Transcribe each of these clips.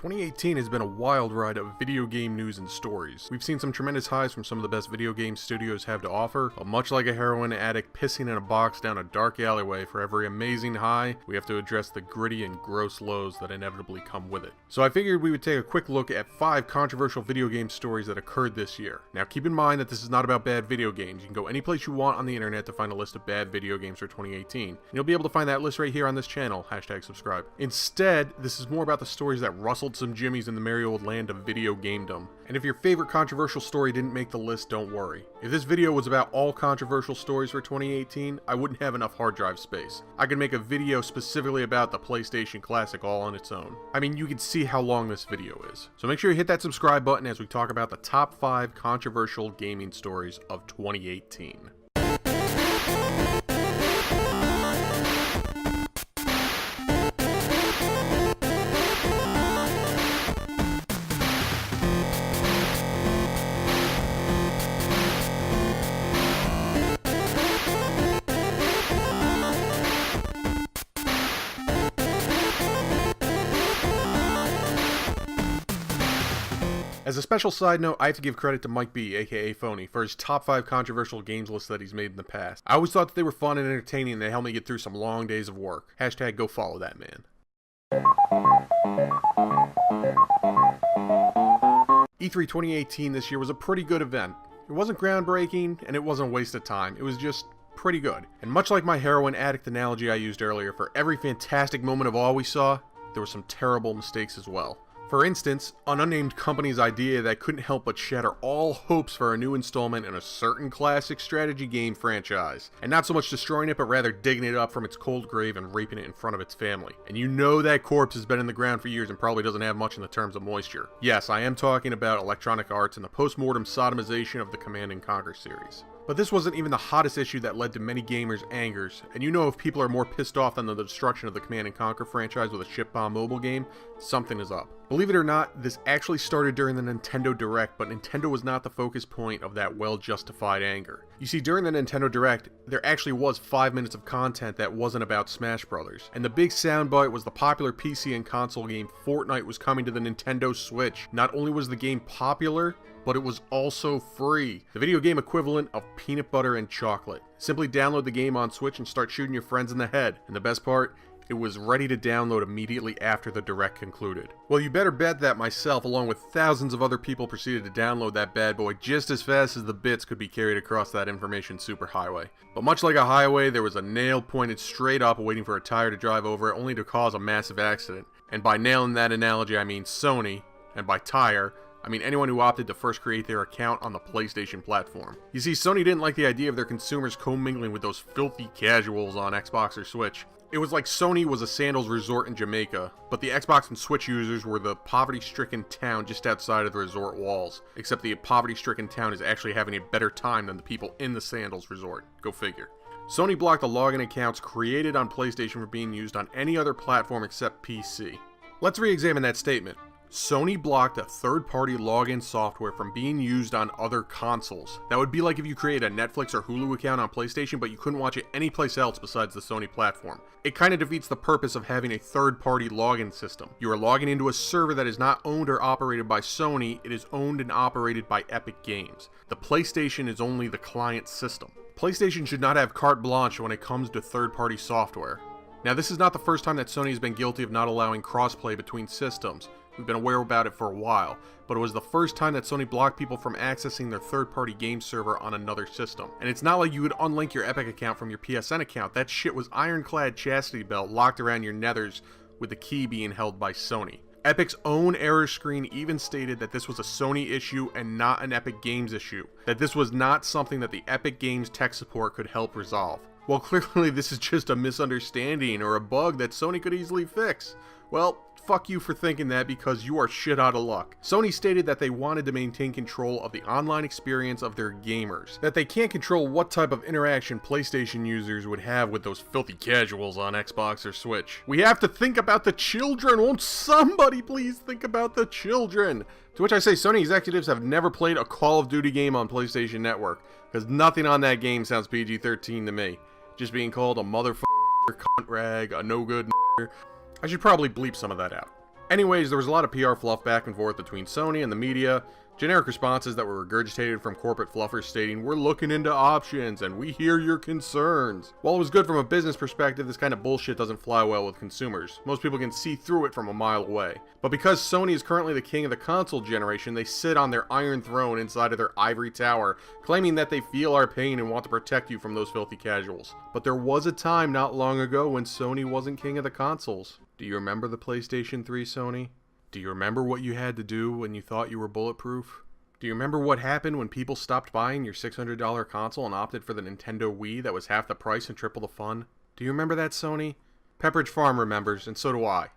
2018 has been a wild ride of video game news and stories. We've seen some tremendous highs from some of the best video game studios have to offer, but much like a heroin addict pissing in a box down a dark alleyway, for every amazing high, we have to address the gritty and gross lows that inevitably come with it. So I figured we would take a quick look at 5 controversial video game stories that occurred this year. Now keep in mind that this is not about bad video games. You can go any place you want on the internet to find a list of bad video games for 2018. And you'll be able to find that list right here on this channel, #subscribe. Instead, this is more about the stories that rustled some jimmies in the merry old land of video gamedom. And if your favorite controversial story didn't make the list, don't worry. If this video was about all controversial stories for 2018, I wouldn't have enough hard drive space. I could make a video specifically about the PlayStation Classic all on its own. I mean, you can see how long this video is. So make sure you hit that subscribe button as we talk about the top 5 controversial gaming stories of 2018. As a special side note, I have to give credit to Mike B, aka Phony, for his top 5 controversial games list that he's made in the past. I always thought that they were fun and entertaining and they helped me get through some long days of work. #go follow that man. E3 2018 this year was a pretty good event. It wasn't groundbreaking and it wasn't a waste of time. It was just pretty good. And much like my heroin addict analogy I used earlier, for every fantastic moment of awe we saw, there were some terrible mistakes as well. For instance, an unnamed company's idea that couldn't help but shatter all hopes for a new installment in a certain classic strategy game franchise. And not so much destroying it, but rather digging it up from its cold grave and raping it in front of its family. And you know that corpse has been in the ground for years and probably doesn't have much in the terms of moisture. Yes, I am talking about Electronic Arts and the post-mortem sodomization of the Command & Conquer series. But this wasn't even the hottest issue that led to many gamers' angers, and you know if people are more pissed off than the destruction of the Command & Conquer franchise with a ship bomb mobile game, something is up. Believe it or not, this actually started during the Nintendo Direct, but Nintendo was not the focus point of that well-justified anger. You see, during the Nintendo Direct, there actually was 5 minutes of content that wasn't about Smash Brothers, and the big soundbite was the popular PC and console game Fortnite was coming to the Nintendo Switch. Not only was the game popular, but it was also free. The video game equivalent of peanut butter and chocolate. Simply download the game on Switch and start shooting your friends in the head. And the best part, it was ready to download immediately after the Direct concluded. Well, you better bet that myself, along with thousands of other people, proceeded to download that bad boy just as fast as the bits could be carried across that information superhighway. But much like a highway, there was a nail pointed straight up waiting for a tire to drive over it, only to cause a massive accident. And by nail in that analogy, I mean Sony, and by tire, I mean anyone who opted to first create their account on the PlayStation platform. You see, Sony didn't like the idea of their consumers commingling with those filthy casuals on Xbox or Switch. It was like Sony was a sandals resort in Jamaica, but the Xbox and Switch users were the poverty-stricken town just outside of the resort walls. Except the poverty-stricken town is actually having a better time than the people in the sandals resort. Go figure. Sony blocked the login accounts created on PlayStation from being used on any other platform except PC. Let's re-examine that statement. Sony blocked a third-party login software from being used on other consoles. That would be like if you created a Netflix or Hulu account on PlayStation, but you couldn't watch it anyplace else besides the Sony platform. It kind of defeats the purpose of having a third-party login system. You are logging into a server that is not owned or operated by Sony, it is owned and operated by Epic Games. The PlayStation is only the client system. PlayStation should not have carte blanche when it comes to third-party software. Now, this is not the first time that Sony has been guilty of not allowing crossplay between systems. We've been aware about it for a while, but it was the first time that Sony blocked people from accessing their third-party game server on another system. And it's not like you would unlink your Epic account from your PSN account. That shit was ironclad chastity belt locked around your nethers with the key being held by Sony. Epic's own error screen even stated that this was a Sony issue and not an Epic Games issue. That this was not something that the Epic Games tech support could help resolve. Well, clearly this is just a misunderstanding or a bug that Sony could easily fix. Well, fuck you for thinking that because you are shit out of luck. Sony stated that they wanted to maintain control of the online experience of their gamers. That they can't control what type of interaction PlayStation users would have with those filthy casuals on Xbox or Switch. We have to think about the children. Won't somebody please think about the children? To which I say Sony executives have never played a Call of Duty game on PlayStation Network, because nothing on that game sounds PG-13 to me. Just being called a motherfucker, cunt rag, a no good. I should probably bleep some of that out. Anyways, there was a lot of PR fluff back and forth between Sony and the media, generic responses that were regurgitated from corporate fluffers stating, "We're looking into options and we hear your concerns." While it was good from a business perspective, this kind of bullshit doesn't fly well with consumers. Most people can see through it from a mile away. But because Sony is currently the king of the console generation, they sit on their iron throne inside of their ivory tower, claiming that they feel our pain and want to protect you from those filthy casuals. But there was a time not long ago when Sony wasn't king of the consoles. Do you remember the PlayStation 3, Sony? Do you remember what you had to do when you thought you were bulletproof? Do you remember what happened when people stopped buying your $600 console and opted for the Nintendo Wii that was half the price and triple the fun? Do you remember that, Sony? Pepperidge Farm remembers, and so do I.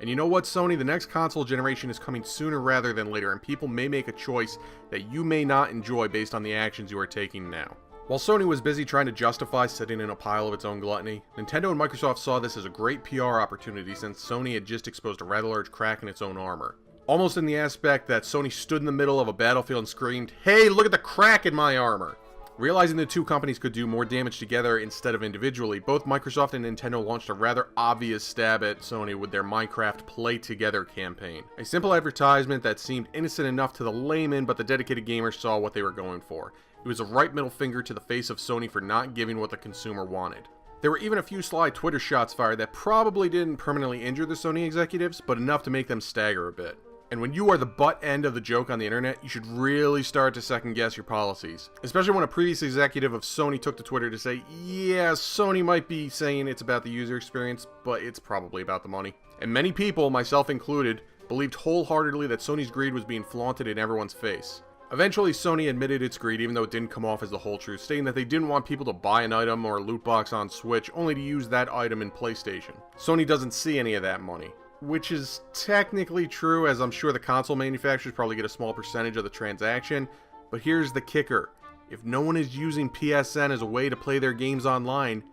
And you know what, Sony? The next console generation is coming sooner rather than later, and people may make a choice that you may not enjoy based on the actions you are taking now. While Sony was busy trying to justify sitting in a pile of its own gluttony, Nintendo and Microsoft saw this as a great PR opportunity since Sony had just exposed a rather large crack in its own armor. Almost in the aspect that Sony stood in the middle of a battlefield and screamed, "Hey, look at the crack in my armor!" Realizing the two companies could do more damage together instead of individually, both Microsoft and Nintendo launched a rather obvious stab at Sony with their Minecraft Play Together campaign. A simple advertisement that seemed innocent enough to the layman, but the dedicated gamers saw what they were going for. It was a right middle finger to the face of Sony for not giving what the consumer wanted. There were even a few sly Twitter shots fired that probably didn't permanently injure the Sony executives, but enough to make them stagger a bit. And when you are the butt end of the joke on the internet, you should really start to second guess your policies. Especially when a previous executive of Sony took to Twitter to say, yeah, Sony might be saying it's about the user experience, but it's probably about the money. And many people, myself included, believed wholeheartedly that Sony's greed was being flaunted in everyone's face. Eventually, Sony admitted its greed, even though it didn't come off as the whole truth, stating that they didn't want people to buy an item or a loot box on Switch only to use that item in PlayStation. Sony doesn't see any of that money. Which is technically true, as I'm sure the console manufacturers probably get a small percentage of the transaction, but here's the kicker. If no one is using PSN as a way to play their games online,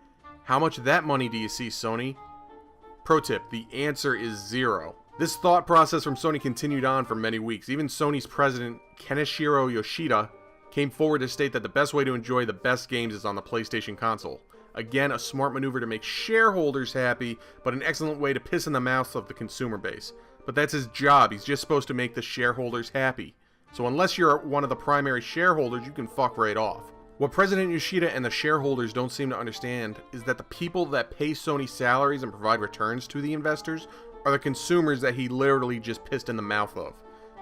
how much of that money do you see, Sony? Pro tip, the answer is zero. This thought process from Sony continued on for many weeks. Even Sony's president, Kenichiro Yoshida, came forward to state that the best way to enjoy the best games is on the PlayStation console. Again, a smart maneuver to make shareholders happy, but an excellent way to piss in the mouth of the consumer base. But that's his job, he's just supposed to make the shareholders happy. So unless you're one of the primary shareholders, you can fuck right off. What President Yoshida and the shareholders don't seem to understand is that the people that pay Sony salaries and provide returns to the investors are the consumers that he literally just pissed in the mouth of.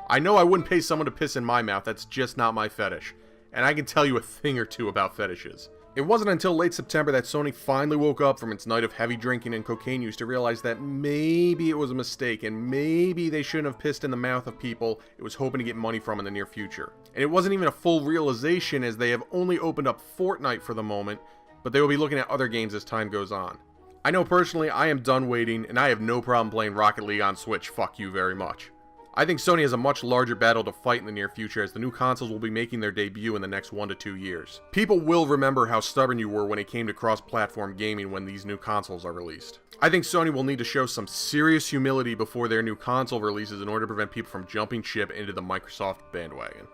I know I wouldn't pay someone to piss in my mouth, that's just not my fetish. And I can tell you a thing or two about fetishes. It wasn't until late September that Sony finally woke up from its night of heavy drinking and cocaine use to realize that maybe it was a mistake and maybe they shouldn't have pissed in the mouth of people it was hoping to get money from in the near future. And it wasn't even a full realization, as they have only opened up Fortnite for the moment, but they will be looking at other games as time goes on. I know personally I am done waiting and I have no problem playing Rocket League on Switch, fuck you very much. I think Sony has a much larger battle to fight in the near future, as the new consoles will be making their debut in the next 1 to 2 years. People will remember how stubborn you were when it came to cross-platform gaming when these new consoles are released. I think Sony will need to show some serious humility before their new console releases in order to prevent people from jumping ship into the Microsoft bandwagon.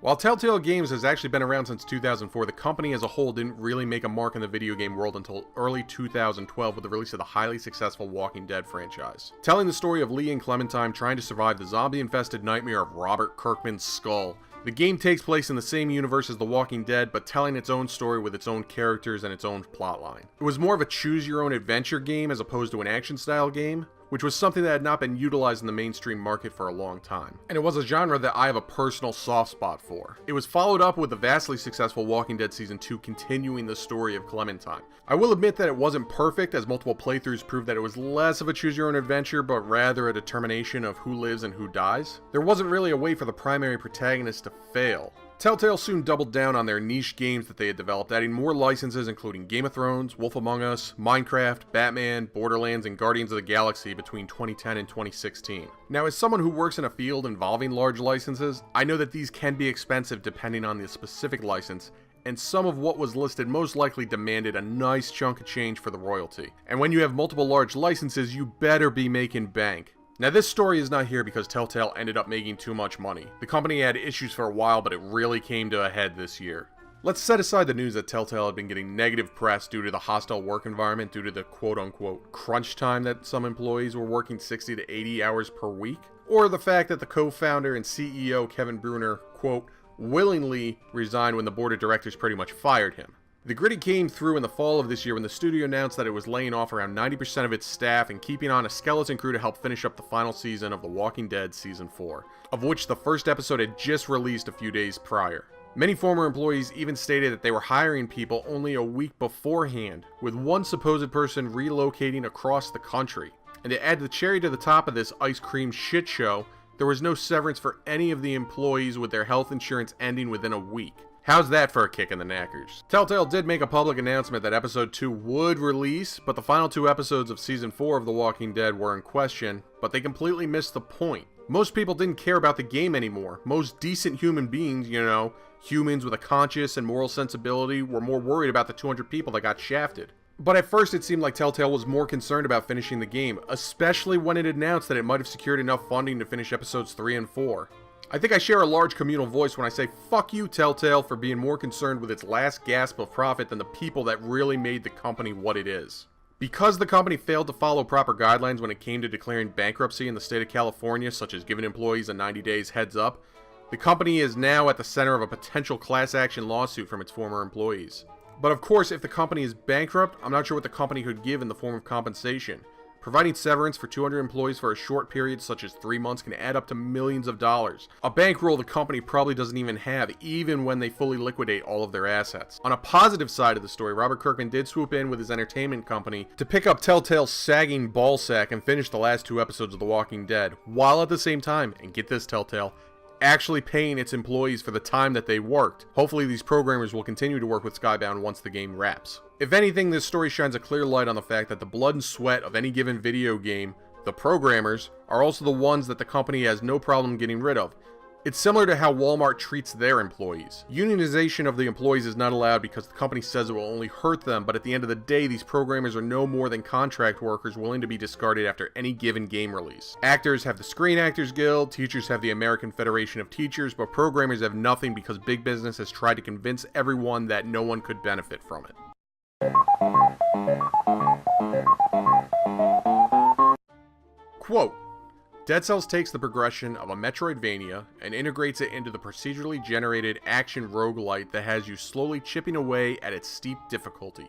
While Telltale Games has actually been around since 2004, the company as a whole didn't really make a mark in the video game world until early 2012 with the release of the highly successful Walking Dead franchise. Telling the story of Lee and Clementine trying to survive the zombie-infested nightmare of Robert Kirkman's skull. The game takes place in the same universe as The Walking Dead, but telling its own story with its own characters and its own plotline. It was more of a choose-your-own-adventure game as opposed to an action-style game, which was something that had not been utilized in the mainstream market for a long time. And it was a genre that I have a personal soft spot for. It was followed up with the vastly successful Walking Dead Season 2 continuing the story of Clementine. I will admit that it wasn't perfect, as multiple playthroughs proved that it was less of a choose-your-own-adventure, but rather a determination of who lives and who dies. There wasn't really a way for the primary protagonist to fail. Telltale soon doubled down on their niche games that they had developed, adding more licenses including Game of Thrones, Wolf Among Us, Minecraft, Batman, Borderlands, and Guardians of the Galaxy between 2010 and 2016. Now, as someone who works in a field involving large licenses, I know that these can be expensive depending on the specific license, and some of what was listed most likely demanded a nice chunk of change for the royalty. And when you have multiple large licenses, you better be making bank. Now, this story is not here because Telltale ended up making too much money. The company had issues for a while, but it really came to a head this year. Let's set aside the news that Telltale had been getting negative press due to the hostile work environment due to the quote-unquote crunch time that some employees were working 60 to 80 hours per week, or the fact that the co-founder and CEO Kevin Bruner, quote, willingly resigned when the board of directors pretty much fired him. The gritty came through in the fall of this year when the studio announced that it was laying off around 90% of its staff and keeping on a skeleton crew to help finish up the final season of The Walking Dead Season 4, of which the first episode had just released a few days prior. Many former employees even stated that they were hiring people only a week beforehand, with one supposed person relocating across the country. And to add the cherry to the top of this ice cream shit show, there was no severance for any of the employees with their health insurance ending within a week. How's that for a kick in the knackers? Telltale did make a public announcement that episode 2 would release, but the final 2 episodes of season 4 of The Walking Dead were in question, but they completely missed the point. Most people didn't care about the game anymore. Most decent human beings, humans with a conscience and moral sensibility, were more worried about the 200 people that got shafted. But at first it seemed like Telltale was more concerned about finishing the game, especially when it announced that it might have secured enough funding to finish episodes 3 and 4. I think I share a large communal voice when I say fuck you Telltale for being more concerned with its last gasp of profit than the people that really made the company what it is. Because the company failed to follow proper guidelines when it came to declaring bankruptcy in the state of California, such as giving employees a 90 days heads up, the company is now at the center of a potential class action lawsuit from its former employees. But of course, if the company is bankrupt, I'm not sure what the company could give in the form of compensation. Providing severance for 200 employees for a short period such as 3 months can add up to millions of dollars. A bankroll the company probably doesn't even have, even when they fully liquidate all of their assets. On a positive side of the story, Robert Kirkman did swoop in with his entertainment company to pick up Telltale's sagging ballsack and finish the last 2 episodes of The Walking Dead, while at the same time, and get this Telltale, actually paying its employees for the time that they worked. Hopefully these programmers will continue to work with Skybound once the game wraps. If anything, this story shines a clear light on the fact that the blood and sweat of any given video game, the programmers, are also the ones that the company has no problem getting rid of. It's similar to how Walmart treats their employees. Unionization of the employees is not allowed because the company says it will only hurt them, but at the end of the day, these programmers are no more than contract workers willing to be discarded after any given game release. Actors have the Screen Actors Guild, teachers have the American Federation of Teachers, but programmers have nothing because big business has tried to convince everyone that no one could benefit from it. Quote, Dead Cells takes the progression of a Metroidvania and integrates it into the procedurally generated action roguelite that has you slowly chipping away at its steep difficulty.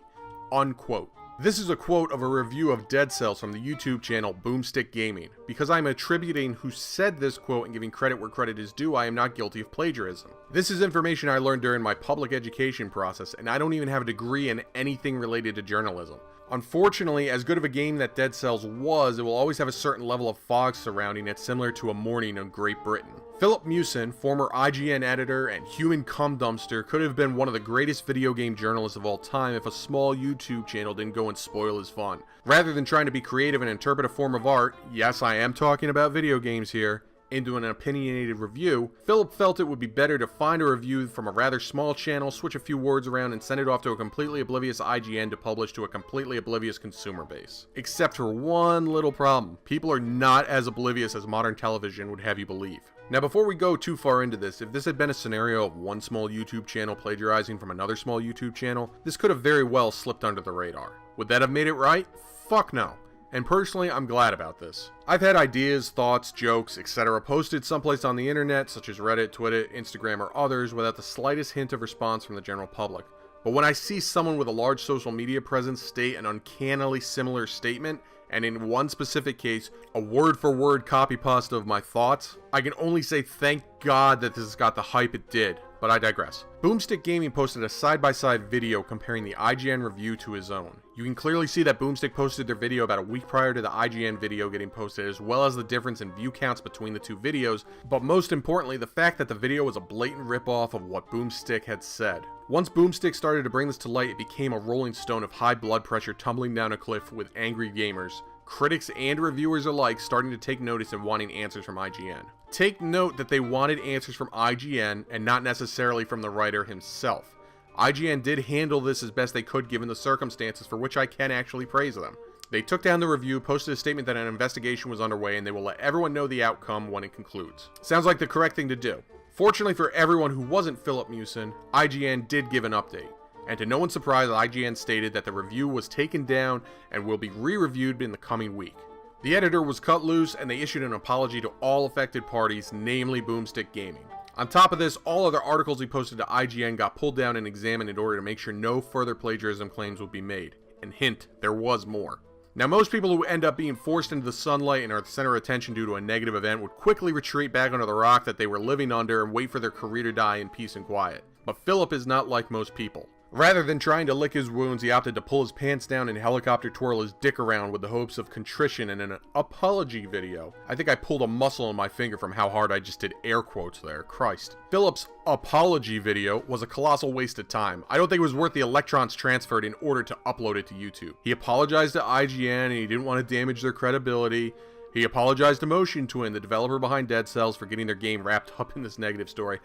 Unquote. This is a quote of a review of Dead Cells from the YouTube channel Boomstick Gaming. Because I am attributing who said this quote and giving credit where credit is due, I am not guilty of plagiarism. This is information I learned during my public education process, and I don't even have a degree in anything related to journalism. Unfortunately, as good of a game that Dead Cells was, it will always have a certain level of fog surrounding it, similar to a morning in Great Britain. Philip Mewson, former IGN editor and human cum dumpster, could have been one of the greatest video game journalists of all time if a small YouTube channel didn't go and spoil his fun. Rather than trying to be creative and interpret a form of art, yes, I am talking about video games here, into an opinionated review, Philip felt it would be better to find a review from a rather small channel, switch a few words around, and send it off to a completely oblivious IGN to publish to a completely oblivious consumer base. Except for one little problem. People are not as oblivious as modern television would have you believe. Now before we go too far into this, if this had been a scenario of one small YouTube channel plagiarizing from another small YouTube channel, this could have very well slipped under the radar. Would that have made it right? Fuck no. And personally, I'm glad about this. I've had ideas, thoughts, jokes, etc. posted someplace on the internet, such as Reddit, Twitter, Instagram, or others, without the slightest hint of response from the general public. But when I see someone with a large social media presence state an uncannily similar statement, and in one specific case, a word-for-word copy-pasta of my thoughts, I can only say thank God that this has got the hype it did. But I digress. Boomstick Gaming posted a side-by-side video comparing the IGN review to his own. You can clearly see that Boomstick posted their video about a week prior to the IGN video getting posted, as well as the difference in view counts between the two videos, but most importantly, the fact that the video was a blatant ripoff of what Boomstick had said. Once Boomstick started to bring this to light, it became a rolling stone of high blood pressure tumbling down a cliff with angry gamers, critics and reviewers alike starting to take notice and wanting answers from IGN. Take note that they wanted answers from IGN and not necessarily from the writer himself. IGN did handle this as best they could given the circumstances, for which I can actually praise them. They took down the review, posted a statement that an investigation was underway, and they will let everyone know the outcome when it concludes. Sounds like the correct thing to do. Fortunately for everyone who wasn't Philip Mewson, IGN did give an update. And to no one's surprise, IGN stated that the review was taken down and will be re-reviewed in the coming week. The editor was cut loose and they issued an apology to all affected parties, namely Boomstick Gaming. On top of this, all other articles he posted to IGN got pulled down and examined in order to make sure no further plagiarism claims would be made. And hint, there was more. Now, most people who end up being forced into the sunlight and are the center of attention due to a negative event would quickly retreat back under the rock that they were living under and wait for their career to die in peace and quiet. But Philip is not like most people. Rather than trying to lick his wounds, he opted to pull his pants down and helicopter twirl his dick around with the hopes of contrition in an apology video. I think I pulled a muscle in my finger from how hard I just did air quotes there, Christ. Philip's apology video was a colossal waste of time. I don't think it was worth the electrons transferred in order to upload it to YouTube. He apologized to IGN and he didn't want to damage their credibility. He apologized to Motion Twin, the developer behind Dead Cells, for getting their game wrapped up in this negative story.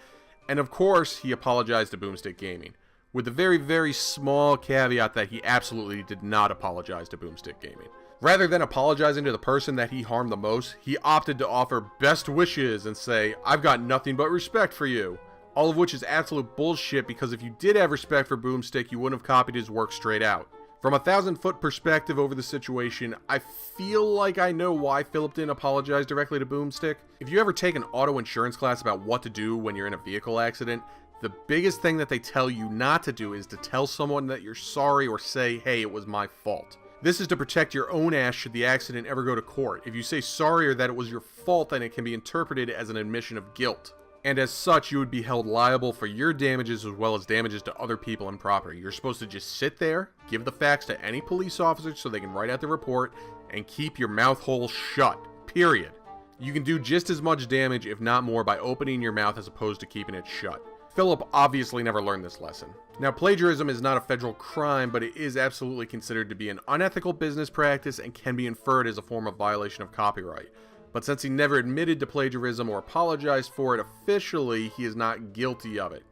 And of course, he apologized to Boomstick Gaming. With the very, very small caveat that he absolutely did not apologize to Boomstick Gaming. Rather than apologizing to the person that he harmed the most, he opted to offer best wishes and say, "I've got nothing but respect for you." All of which is absolute bullshit, because if you did have respect for Boomstick, you wouldn't have copied his work straight out. From a 1,000-foot perspective over the situation, I feel like I know why Philip didn't apologize directly to Boomstick. If you ever take an auto insurance class about what to do when you're in a vehicle accident, the biggest thing that they tell you not to do is to tell someone that you're sorry or say, "Hey, it was my fault." This is to protect your own ass should the accident ever go to court. If you say sorry or that it was your fault, then it can be interpreted as an admission of guilt. And as such, you would be held liable for your damages as well as damages to other people and property. You're supposed to just sit there, give the facts to any police officer so they can write out the report, and keep your mouth hole shut. Period. You can do just as much damage, if not more, by opening your mouth as opposed to keeping it shut. Philip obviously never learned this lesson. Now, plagiarism is not a federal crime, but it is absolutely considered to be an unethical business practice and can be inferred as a form of violation of copyright. But since he never admitted to plagiarism or apologized for it officially, he is not guilty of it.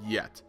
Yet.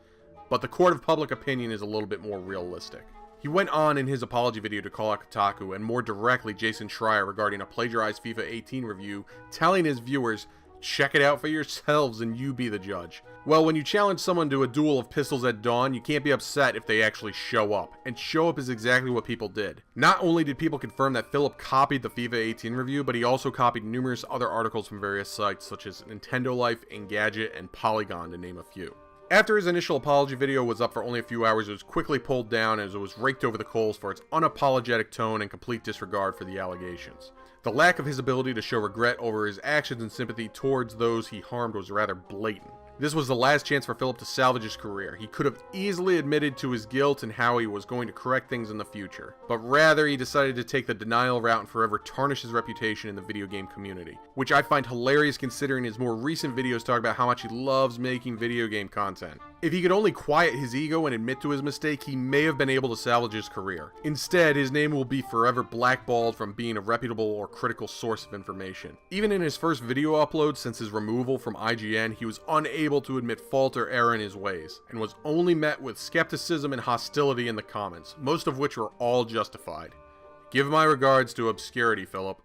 But the court of public opinion is a little bit more realistic. He went on in his apology video to call out Kotaku and more directly Jason Schreier regarding a plagiarized FIFA 18 review, telling his viewers, "Check it out for yourselves and you be the judge." Well, when you challenge someone to a duel of pistols at dawn, you can't be upset if they actually show up. And show up is exactly what people did. Not only did people confirm that Philip copied the FIFA 18 review, but he also copied numerous other articles from various sites such as Nintendo Life, Engadget, and Polygon, to name a few. After his initial apology video was up for only a few hours, it was quickly pulled down as it was raked over the coals for its unapologetic tone and complete disregard for the allegations. The lack of his ability to show regret over his actions and sympathy towards those he harmed was rather blatant. This was the last chance for Philip to salvage his career. He could have easily admitted to his guilt and how he was going to correct things in the future. But rather, he decided to take the denial route and forever tarnish his reputation in the video game community. Which I find hilarious considering his more recent videos talk about how much he loves making video game content. If he could only quiet his ego and admit to his mistake, he may have been able to salvage his career. Instead, his name will be forever blackballed from being a reputable or critical source of information. Even in his first video upload since his removal from IGN, he was unable to admit fault or error in his ways, and was only met with skepticism and hostility in the comments, most of which were all justified. Give my regards to obscurity, Philip.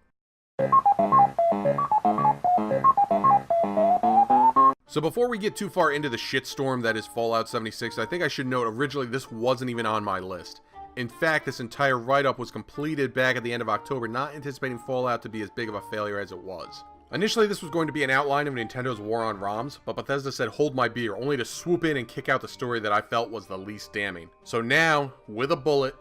So before we get too far into the shitstorm that is Fallout 76, I think I should note originally this wasn't even on my list. In fact, this entire write-up was completed back at the end of October, not anticipating Fallout to be as big of a failure as it was. Initially, this was going to be an outline of Nintendo's war on ROMs, but Bethesda said hold my beer, only to swoop in and kick out the story that I felt was the least damning. So now, with a bullet,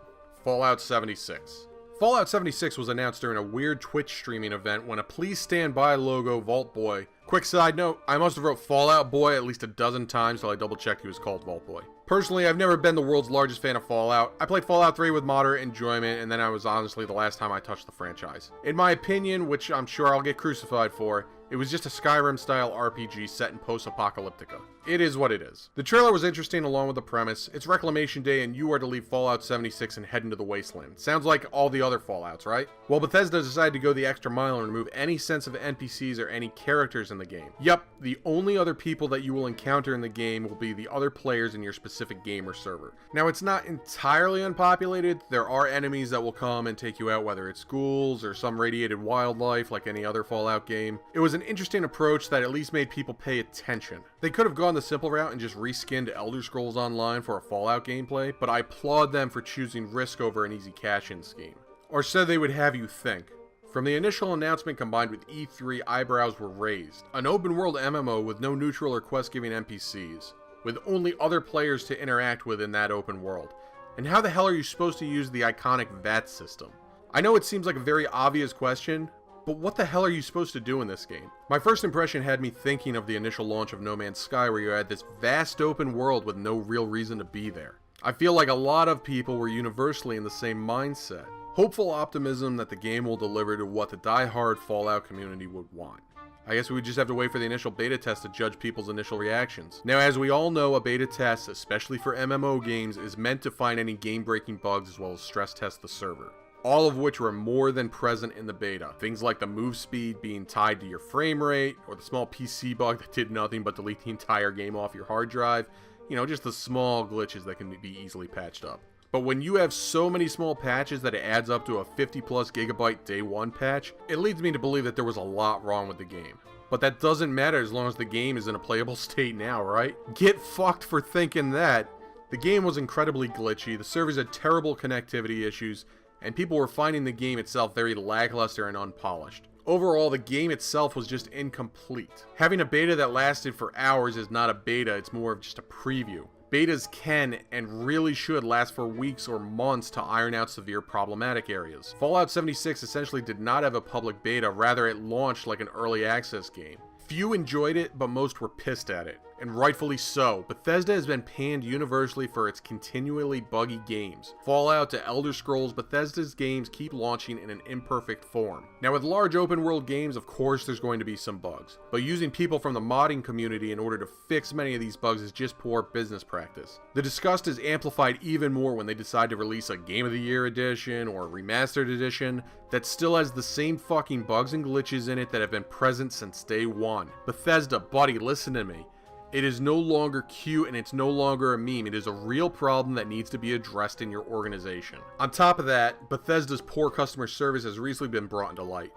Fallout 76. Fallout 76 was announced during a weird Twitch streaming event when a Please Stand By logo Vault Boy. Quick side note, I must have wrote Fallout Boy at least a dozen times till I double checked he was called Vault Boy. Personally, I've never been the world's largest fan of Fallout. I played Fallout 3 with moderate enjoyment, and then I was honestly the last time I touched the franchise. In my opinion, which I'm sure I'll get crucified for, it was just a Skyrim-style RPG set in post-apocalyptica. It is what it is. The trailer was interesting along with the premise. It's Reclamation Day and you are to leave Fallout 76 and head into the wasteland. Sounds like all the other Fallouts, right? Well, Bethesda decided to go the extra mile and remove any sense of NPCs or any characters in the game. Yep, the only other people that you will encounter in the game will be the other players in your specific game or server. Now, it's not entirely unpopulated. There are enemies that will come and take you out, whether it's ghouls or some radiated wildlife like any other Fallout game. It was was an interesting approach that at least made people pay attention. They could have gone the simple route and just reskinned Elder Scrolls Online for a Fallout gameplay, but I applaud them for choosing risk over an easy cash-in scheme. Or so they would have you think. From the initial announcement combined with E3, eyebrows were raised. An open-world MMO with no neutral or quest-giving NPCs, with only other players to interact with in that open world. And how the hell are you supposed to use the iconic VAT system? I know it seems like a very obvious question, but what the hell are you supposed to do in this game? My first impression had me thinking of the initial launch of No Man's Sky, where you had this vast open world with no real reason to be there. I feel like a lot of people were universally in the same mindset. Hopeful optimism that the game will deliver to what the die-hard Fallout community would want. I guess we would just have to wait for the initial beta test to judge people's initial reactions. Now, as we all know, a beta test, especially for MMO games, is meant to find any game-breaking bugs as well as stress test the server. All of which were more than present in the beta. Things like the move speed being tied to your frame rate, or the small PC bug that did nothing but delete the entire game off your hard drive. You know, just the small glitches that can be easily patched up. But when you have so many small patches that it adds up to a 50+ gigabyte day one patch, it leads me to believe that there was a lot wrong with the game. But that doesn't matter as long as the game is in a playable state now, right? Get fucked for thinking that. The game was incredibly glitchy, the servers had terrible connectivity issues, and people were finding the game itself very lackluster and unpolished. Overall, the game itself was just incomplete. Having a beta that lasted for hours is not a beta, it's more of just a preview. Betas can and really should last for weeks or months to iron out severe problematic areas. Fallout 76 essentially did not have a public beta, rather it launched like an early access game. Few enjoyed it, but most were pissed at it, and rightfully so. Bethesda has been panned universally for its continually buggy games. Fallout to Elder Scrolls, Bethesda's games keep launching in an imperfect form. Now with large open world games, of course there's going to be some bugs, but using people from the modding community in order to fix many of these bugs is just poor business practice. The disgust is amplified even more when they decide to release a Game of the Year edition or a remastered edition that still has the same fucking bugs and glitches in it that have been present since day one. Bethesda, buddy, listen to me. It is no longer cute and it's no longer a meme. It is a real problem that needs to be addressed in your organization. On top of that, Bethesda's poor customer service has recently been brought into light.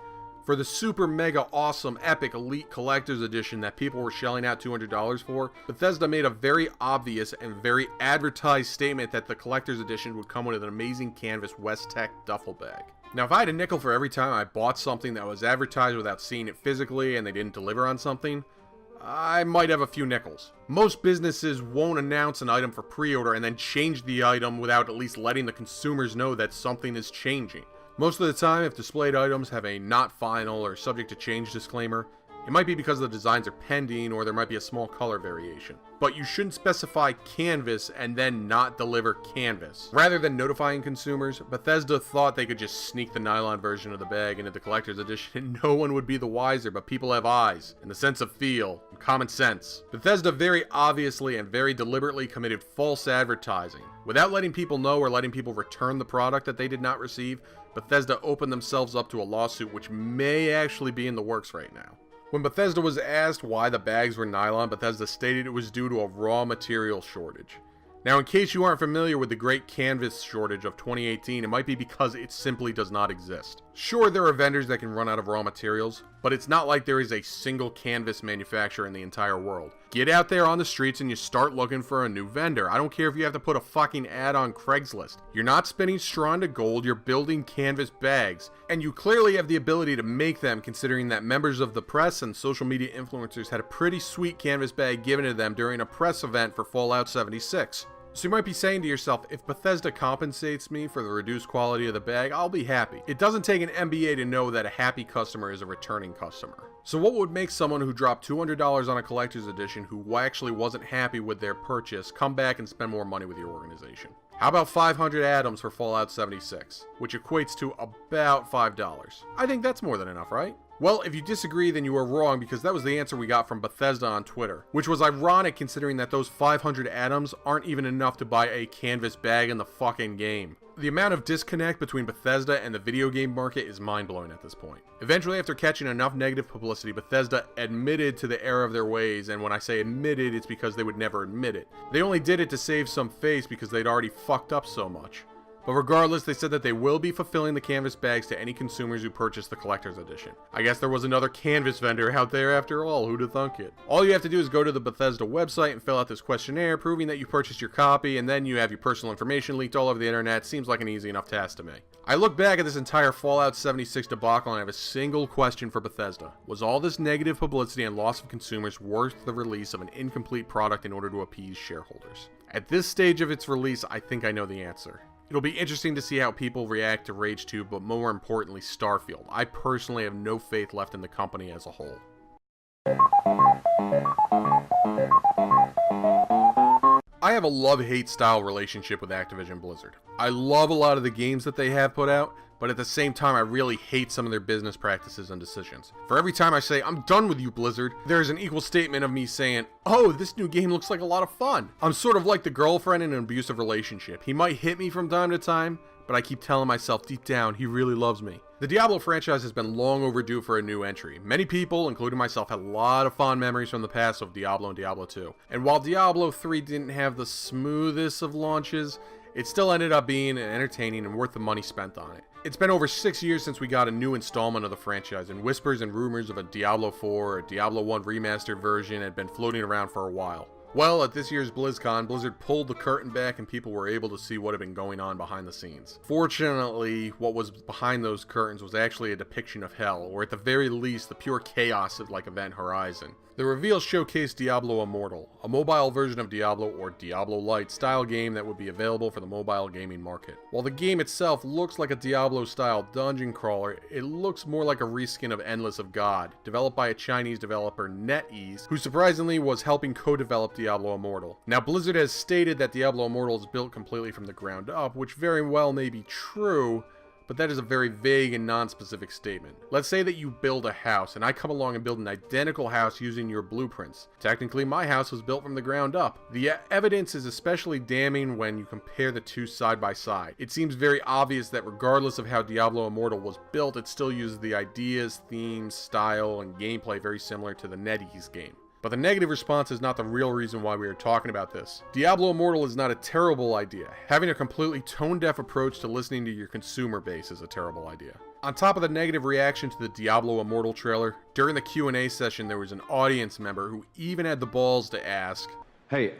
For the super mega awesome epic elite collector's edition that people were shelling out $200 for, Bethesda made a very obvious and very advertised statement that the collector's edition would come with an amazing canvas West-Tech duffel bag. Now if I had a nickel for every time I bought something that was advertised without seeing it physically and they didn't deliver on something, I might have a few nickels. Most businesses won't announce an item for pre-order and then change the item without at least letting the consumers know that something is changing. Most of the time, if displayed items have a not final or subject to change disclaimer, it might be because the designs are pending or there might be a small color variation. But you shouldn't specify canvas and then not deliver canvas. Rather than notifying consumers, Bethesda thought they could just sneak the nylon version of the bag into the collector's edition and no one would be the wiser, but people have eyes, and the sense of feel, and common sense. Bethesda very obviously and very deliberately committed false advertising. Without letting people know or letting people return the product that they did not receive, Bethesda opened themselves up to a lawsuit which may actually be in the works right now. When Bethesda was asked why the bags were nylon, Bethesda stated it was due to a raw material shortage. Now, in case you aren't familiar with the great canvas shortage of 2018, it might be because it simply does not exist. Sure, there are vendors that can run out of raw materials, but it's not like there is a single canvas manufacturer in the entire world. Get out there on the streets and you start looking for a new vendor. I don't care if you have to put a fucking ad on Craigslist. You're not spinning straw into gold, you're building canvas bags. And you clearly have the ability to make them, considering that members of the press and social media influencers had a pretty sweet canvas bag given to them during a press event for Fallout 76. So you might be saying to yourself, if Bethesda compensates me for the reduced quality of the bag, I'll be happy. It doesn't take an MBA to know that a happy customer is a returning customer. So what would make someone who dropped $200 on a collector's edition who actually wasn't happy with their purchase come back and spend more money with your organization? How about 500 atoms for Fallout 76, which equates to about $5? I think that's more than enough, right? Well, if you disagree, then you are wrong, because that was the answer we got from Bethesda on Twitter, which was ironic considering that those 500 atoms aren't even enough to buy a canvas bag in the fucking game. The amount of disconnect between Bethesda and the video game market is mind-blowing at this point. Eventually, after catching enough negative publicity, Bethesda admitted to the error of their ways, and when I say admitted, it's because they would never admit it. They only did it to save some face because they'd already fucked up so much. But regardless, they said that they will be fulfilling the canvas bags to any consumers who purchase the collector's edition. I guess there was another canvas vendor out there after all, who'd have thunk it? All you have to do is go to the Bethesda website and fill out this questionnaire proving that you purchased your copy, and then you have your personal information leaked all over the internet. Seems like an easy enough task to me. I look back at this entire Fallout 76 debacle and I have a single question for Bethesda. Was all this negative publicity and loss of consumers worth the release of an incomplete product in order to appease shareholders? At this stage of its release, I think I know the answer. It'll be interesting to see how people react to Rage 2, but more importantly, Starfield. I personally have no faith left in the company as a whole. I have a love-hate style relationship with Activision Blizzard. I love a lot of the games that they have put out, but at the same time I really hate some of their business practices and decisions. For every time I say, I'm done with you, Blizzard, there's an equal statement of me saying, oh, this new game looks like a lot of fun. I'm sort of like the girlfriend in an abusive relationship. He might hit me from time to time, but I keep telling myself deep down, he really loves me. The Diablo franchise has been long overdue for a new entry. Many people, including myself, had a lot of fond memories from the past of Diablo and Diablo 2. And while Diablo 3 didn't have the smoothest of launches, it still ended up being entertaining and worth the money spent on it. It's been over 6 years since we got a new installment of the franchise, and whispers and rumors of a Diablo 4 or Diablo 1 remastered version had been floating around for a while. Well, at this year's BlizzCon, Blizzard pulled the curtain back and people were able to see what had been going on behind the scenes. Fortunately, what was behind those curtains was actually a depiction of hell, or at the very least, the pure chaos of like Event Horizon. The reveal showcased Diablo Immortal, a mobile version of Diablo or Diablo Lite style game that would be available for the mobile gaming market. While the game itself looks like a Diablo style dungeon crawler, it looks more like a reskin of Endless of God, developed by a Chinese developer NetEase, who surprisingly was helping co-develop Diablo Immortal. Now Blizzard has stated that Diablo Immortal is built completely from the ground up, which very well may be true, but that is a very vague and non-specific statement. Let's say that you build a house, and I come along and build an identical house using your blueprints. Technically, my house was built from the ground up. The evidence is especially damning when you compare the two side by side. It seems very obvious that regardless of how Diablo Immortal was built, it still uses the ideas, themes, style, and gameplay very similar to the NetEase game. But the negative response is not the real reason why we are talking about this. Diablo Immortal is not a terrible idea. Having a completely tone-deaf approach to listening to your consumer base is a terrible idea. On top of the negative reaction to the Diablo Immortal trailer, during the Q&A session there was an audience member who even had the balls to ask, Hey,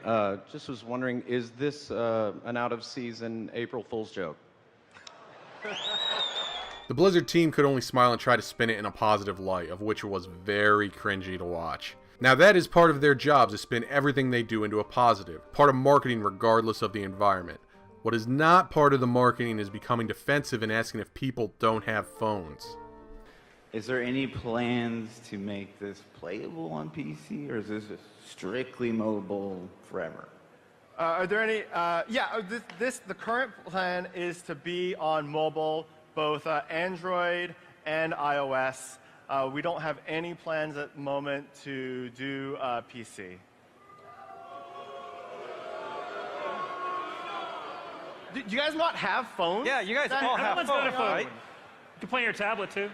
just was wondering, is this an out-of-season April Fool's joke? The Blizzard team could only smile and try to spin it in a positive light, of which was very cringy to watch. Now that is part of their job, to spin everything they do into a positive, part of marketing regardless of the environment. What is not part of the marketing is becoming defensive and asking if people don't have phones. Is there any plans to make this playable on PC, or is this strictly mobile forever? Are there any? The current plan is to be on mobile, both Android and iOS. We don't have any plans at the moment to do PC. Do you guys not have phones? Yeah, you guys all have phones, right? You can play on your tablet too.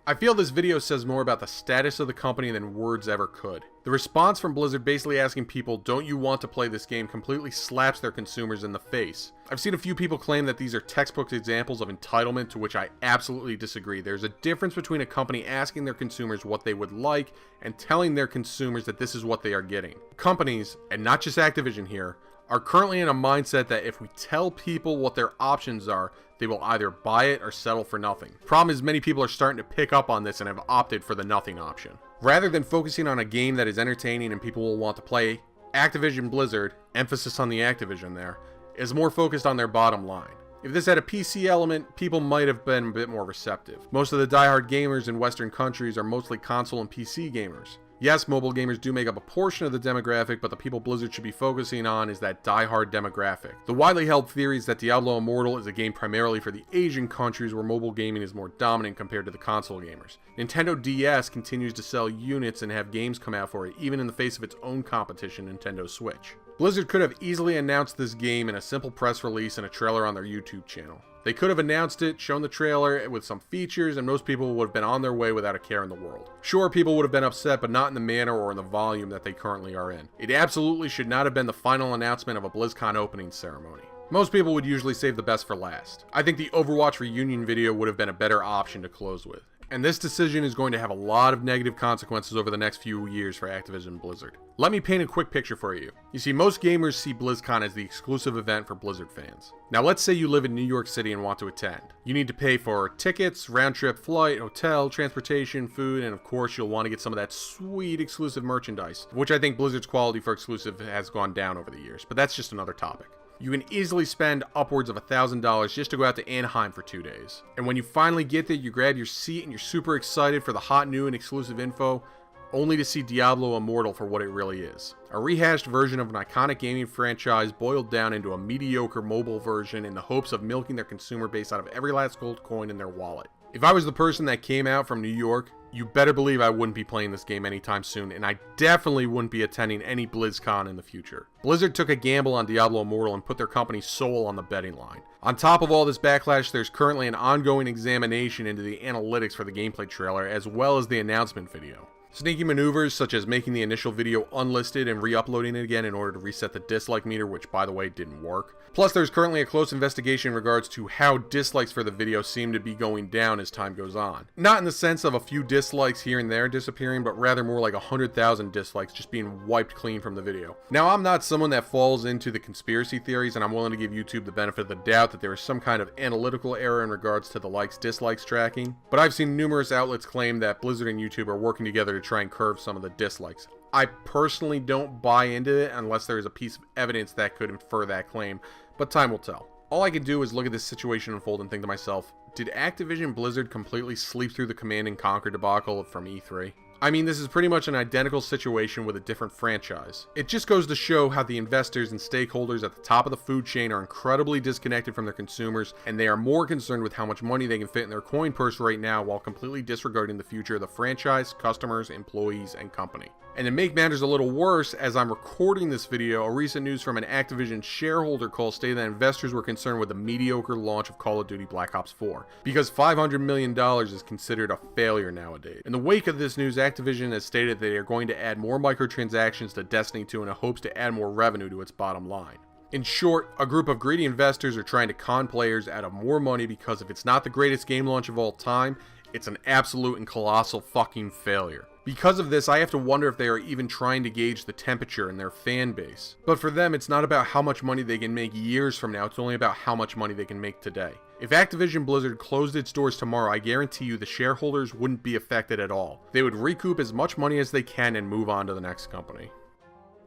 I feel this video says more about the status of the company than words ever could. The response from Blizzard basically asking people, don't you want to play this game, completely slaps their consumers in the face. I've seen a few people claim that these are textbook examples of entitlement, to which I absolutely disagree. There's a difference between a company asking their consumers what they would like and telling their consumers that this is what they are getting. Companies, and not just Activision here, are currently in a mindset that if we tell people what their options are, they will either buy it or settle for nothing. Problem is, many people are starting to pick up on this and have opted for the nothing option. Rather than focusing on a game that is entertaining and people will want to play, Activision Blizzard, emphasis on the Activision there, is more focused on their bottom line. If this had a PC element, people might have been a bit more receptive. Most of the diehard gamers in Western countries are mostly console and PC gamers. Yes, mobile gamers do make up a portion of the demographic, but the people Blizzard should be focusing on is that die-hard demographic. The widely held theory is that Diablo Immortal is a game primarily for the Asian countries where mobile gaming is more dominant compared to the console gamers. Nintendo DS continues to sell units and have games come out for it, even in the face of its own competition, Nintendo Switch. Blizzard could have easily announced this game in a simple press release and a trailer on their YouTube channel. They could have announced it, shown the trailer with some features, and most people would have been on their way without a care in the world. Sure, people would have been upset, but not in the manner or in the volume that they currently are in. It absolutely should not have been the final announcement of a BlizzCon opening ceremony. Most people would usually save the best for last. I think the Overwatch reunion video would have been a better option to close with. And this decision is going to have a lot of negative consequences over the next few years for Activision Blizzard. Let me paint a quick picture for you. You see, most gamers see BlizzCon as the exclusive event for Blizzard fans. Now let's say you live in New York City and want to attend. You need to pay for tickets, round-trip flight, hotel, transportation, food, and of course you'll want to get some of that sweet exclusive merchandise, which I think Blizzard's quality for exclusive has gone down over the years, but that's just another topic. You can easily spend upwards of $1,000 just to go out to Anaheim for 2 days. And when you finally get there, you grab your seat and you're super excited for the hot new and exclusive info, only to see Diablo Immortal for what it really is. A rehashed version of an iconic gaming franchise boiled down into a mediocre mobile version in the hopes of milking their consumer base out of every last gold coin in their wallet. If I was the person that came out from New York, you better believe I wouldn't be playing this game anytime soon, and I definitely wouldn't be attending any BlizzCon in the future. Blizzard took a gamble on Diablo Immortal and put their company's soul on the betting line. On top of all this backlash, there's currently an ongoing examination into the analytics for the gameplay trailer, as well as the announcement video. Sneaky maneuvers such as making the initial video unlisted and re-uploading it again in order to reset the dislike meter, which by the way didn't work. Plus there's currently a close investigation in regards to how dislikes for the video seem to be going down as time goes on. Not in the sense of a few dislikes here and there disappearing, but rather more like 100,000 dislikes just being wiped clean from the video. Now I'm not someone that falls into the conspiracy theories, and I'm willing to give YouTube the benefit of the doubt that there is some kind of analytical error in regards to the likes-dislikes tracking, but I've seen numerous outlets claim that Blizzard and YouTube are working together to try and curve some of the dislikes. I personally don't buy into it unless there is a piece of evidence that could infer that claim, but time will tell. All I can do is look at this situation unfold and think to myself, did Activision Blizzard completely sleep through the Command and Conquer debacle from E3? I mean, this is pretty much an identical situation with a different franchise. It just goes to show how the investors and stakeholders at the top of the food chain are incredibly disconnected from their consumers, and they are more concerned with how much money they can fit in their coin purse right now while completely disregarding the future of the franchise, customers, employees, and company. And to make matters a little worse, as I'm recording this video, a recent news from an Activision shareholder call stated that investors were concerned with the mediocre launch of Call of Duty Black Ops 4, because $500 million is considered a failure nowadays. In the wake of this news, Activision has stated they are going to add more microtransactions to Destiny 2 in hopes to add more revenue to its bottom line. In short, a group of greedy investors are trying to con players out of more money because if it's not the greatest game launch of all time, it's an absolute and colossal fucking failure. Because of this, I have to wonder if they are even trying to gauge the temperature in their fan base. But for them, it's not about how much money they can make years from now, it's only about how much money they can make today. If Activision Blizzard closed its doors tomorrow, I guarantee you the shareholders wouldn't be affected at all. They would recoup as much money as they can and move on to the next company.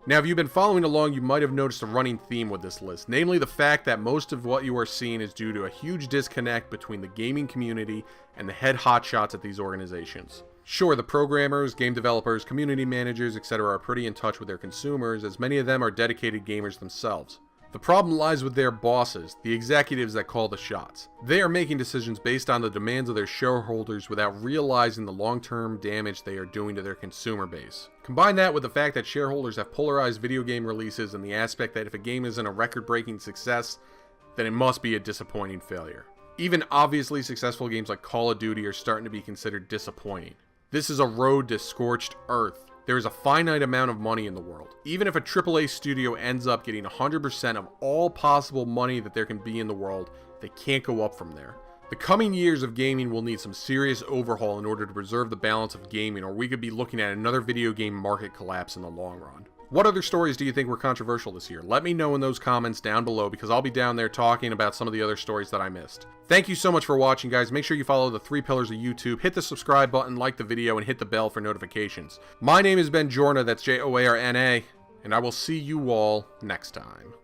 Now, if you've been following along, you might have noticed a running theme with this list, namely the fact that most of what you are seeing is due to a huge disconnect between the gaming community and the head hotshots at these organizations. Sure, the programmers, game developers, community managers, etc. are pretty in touch with their consumers, as many of them are dedicated gamers themselves. The problem lies with their bosses, the executives that call the shots. They are making decisions based on the demands of their shareholders without realizing the long-term damage they are doing to their consumer base. Combine that with the fact that shareholders have polarized video game releases and the aspect that if a game isn't a record-breaking success, then it must be a disappointing failure. Even obviously successful games like Call of Duty are starting to be considered disappointing. This is a road to scorched earth. There is a finite amount of money in the world. Even if a AAA studio ends up getting 100% of all possible money that there can be in the world, they can't go up from there. The coming years of gaming will need some serious overhaul in order to preserve the balance of gaming, or we could be looking at another video game market collapse in the long run. What other stories do you think were controversial this year? Let me know in those comments down below, because I'll be down there talking about some of the other stories that I missed. Thank you so much for watching, guys. Make sure you follow the 3 pillars of YouTube, hit the subscribe button, like the video, and hit the bell for notifications. My name is Ben Jorna, that's Jorna, and I will see you all next time.